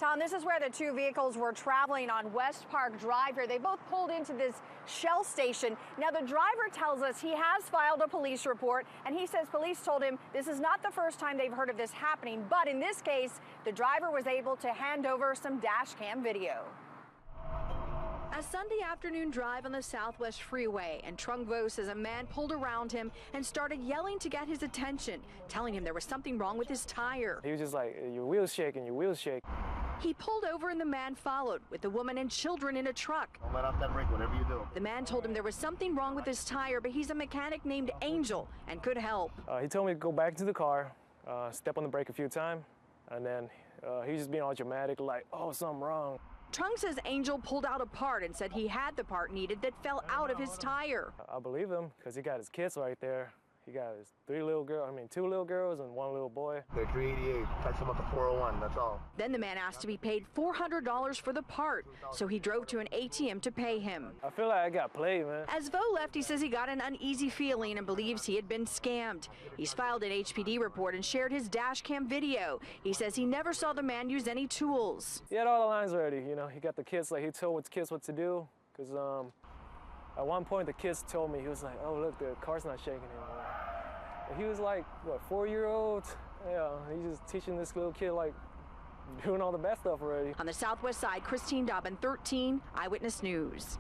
Tom, this is where the two vehicles were traveling on West Park Drive here. They both pulled into this Shell station. Now, the driver tells us he has filed a police report, and he says police told him this is not the first time they've heard of this happening. But in this case, the driver was able to hand over some dash cam video. A Sunday afternoon drive on the Southwest Freeway, and Trungvo says a man pulled around him and started yelling to get his attention, telling him there was something wrong with his tire. He was just like, your wheel's shaking, your wheel's shaking. He pulled over and the man followed, with the woman and children in a truck. Don't let off that brake, whatever you do. The man told him there was something wrong with his tire, but he's a mechanic named Angel and could help. He told me to go back to the car, step on the brake a few times, and then he was just being all dramatic, like, oh, something wrong. Trung says Angel pulled out a part and said he had the part needed that fell out of his tire. I believe him because he got his kids right there. He got his two little girls and one little boy. The 388, text him up to 401, that's all. Then the man asked to be paid $400 for the part, so he drove to an ATM to pay him. I feel like I got played, man. As Vo left, he says he got an uneasy feeling and believes he had been scammed. He's filed an HPD report and shared his dash cam video. He says he never saw the man use any tools. He had all the lines ready, you know. He got the kids, like he told his kids what to do. Because at one point the kids told me, he was like, oh, look, the car's not shaking anymore. He was like, what, 4-year-old? Yeah, he's just teaching this little kid, like, doing all the bad stuff already. On the Southwest side, Christine Dobbin, 13 Eyewitness News.